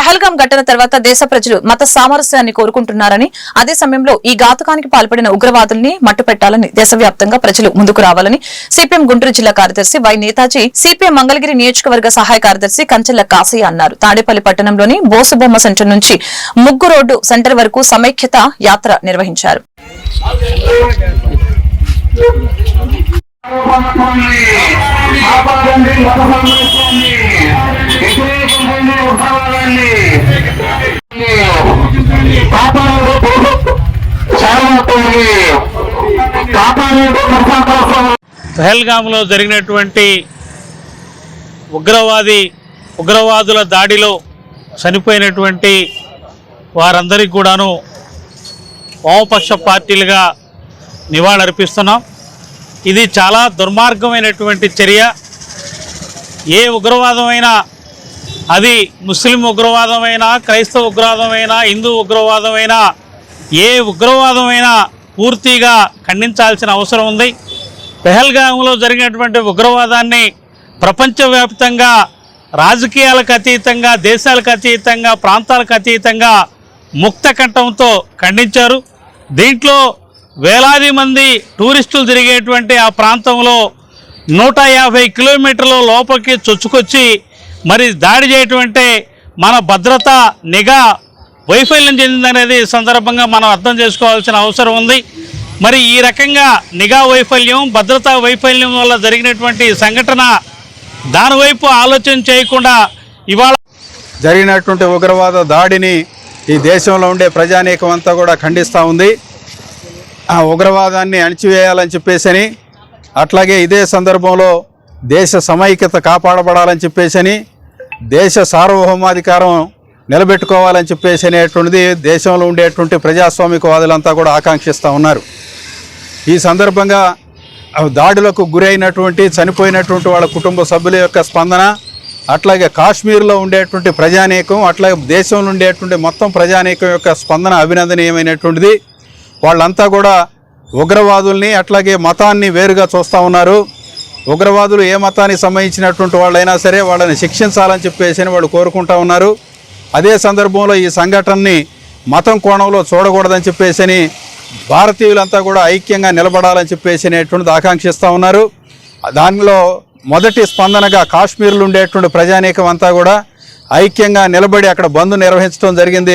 పహల్గాం ఘటన తర్వాత దేశ ప్రజలు మత సామరస్యాన్ని కోరుకుంటున్నారని, అదే సమయంలో ఈ ఘాతుకానికి పాల్పడిన ఉగ్రవాదుల్ని మట్టుపెట్టాలని దేశవ్యాప్తంగా ప్రజలు ముందుకు రావాలని సిపిఎం గుంటూరు జిల్లా కార్యదర్శి వై నేతాజీ, సిపిఎం మంగళగిరి నియోజకవర్గ సహాయ కార్యదర్శి కంచెల కాసయ్య అన్నారు. తాడేపల్లి పట్టణంలోని బోసుబొమ్మ సెంటర్ నుంచి ముగ్గు రోడ్డు సెంటర్ వరకు సమైక్యత యాత్ర నిర్వహించారు. పహల్గాంలో జరిగినటువంటి ఉగ్రవాదుల దాడిలో చనిపోయినటువంటి వారందరికీ కూడాను వామపక్ష పార్టీలుగా నివాళులర్పిస్తున్నాం. ఇది చాలా దుర్మార్గమైనటువంటి చర్య. ఏ ఉగ్రవాదమైనా, అది ముస్లిం ఉగ్రవాదమైనా, క్రైస్తవ ఉగ్రవాదమైనా, హిందూ ఉగ్రవాదమైనా, ఏ ఉగ్రవాదమైనా పూర్తిగా ఖండించాల్సిన అవసరం ఉంది. పహల్గాంలో జరిగినటువంటి ఉగ్రవాదాన్ని ప్రపంచవ్యాప్తంగా రాజకీయాలకు అతీతంగా, దేశాలకు అతీతంగా, ప్రాంతాలకు అతీతంగా ముక్త కంఠంతో ఖండించారు. దీంట్లో వేలాది మంది టూరిస్టులు తిరిగేటువంటి ఆ ప్రాంతంలో 150 కిలోమీటర్ల లోపలికి చొచ్చుకొచ్చి మరి దాడి చేయటమంటే మన భద్రత నిఘా వైఫల్యం చెందిందనేది సందర్భంగా మనం అర్థం చేసుకోవాల్సిన అవసరం ఉంది. మరి ఈ రకంగా నిఘా వైఫల్యం, భద్రతా వైఫల్యం వల్ల జరిగినటువంటి సంఘటన దానివైపు ఆలోచన చేయకుండా ఇవాళ జరిగినటువంటి ఉగ్రవాద దాడిని ఈ దేశంలో ఉండే ప్రజానీకం అంతా కూడా ఖండిస్తూ ఉంది. ఆ ఉగ్రవాదాన్ని అణిచివేయాలని చెప్పేసి, అట్లాగే ఇదే సందర్భంలో దేశ సమైక్యత కాపాడబడాలని చెప్పేసి, దేశ సార్వభౌమాధికారం నిలబెట్టుకోవాలని చెప్పేసి అనేటువంటిది దేశంలో ఉండేటువంటి ప్రజాస్వామికవాదులంతా కూడా ఆకాంక్షిస్తూ ఉన్నారు. ఈ సందర్భంగా దాడులకు గురైనటువంటి చనిపోయినటువంటి వాళ్ళ కుటుంబ సభ్యుల యొక్క స్పందన, అట్లాగే కాశ్మీర్లో ఉండేటువంటి ప్రజానీకం, అట్లాగే దేశంలో ఉండేటువంటి మొత్తం ప్రజానీకం యొక్క స్పందన అభినందనీయమైనటువంటిది. వాళ్ళంతా కూడా ఉగ్రవాదుల్ని అట్లాగే మతాన్ని వేరుగా చూస్తూ ఉన్నారు. ఉగ్రవాదులు ఏ మతానికి సంబంధించినటువంటి వాళ్ళైనా సరే వాళ్ళని శిక్షించాలని చెప్పేసి వాళ్ళు కోరుకుంటూ ఉన్నారు. అదే సందర్భంలో ఈ సంఘటనని మతం కోణంలో చూడకూడదని చెప్పేసి భారతీయులంతా కూడా ఐక్యంగా నిలబడాలని చెప్పేసి అనేటువంటిది ఆకాంక్షిస్తూ ఉన్నారు. దానిలో మొదటి స్పందనగా కాశ్మీర్లో ఉండేటువంటి ప్రజానీకం అంతా కూడా ఐక్యంగా నిలబడి అక్కడ బంద్ నిర్వహించడం జరిగింది.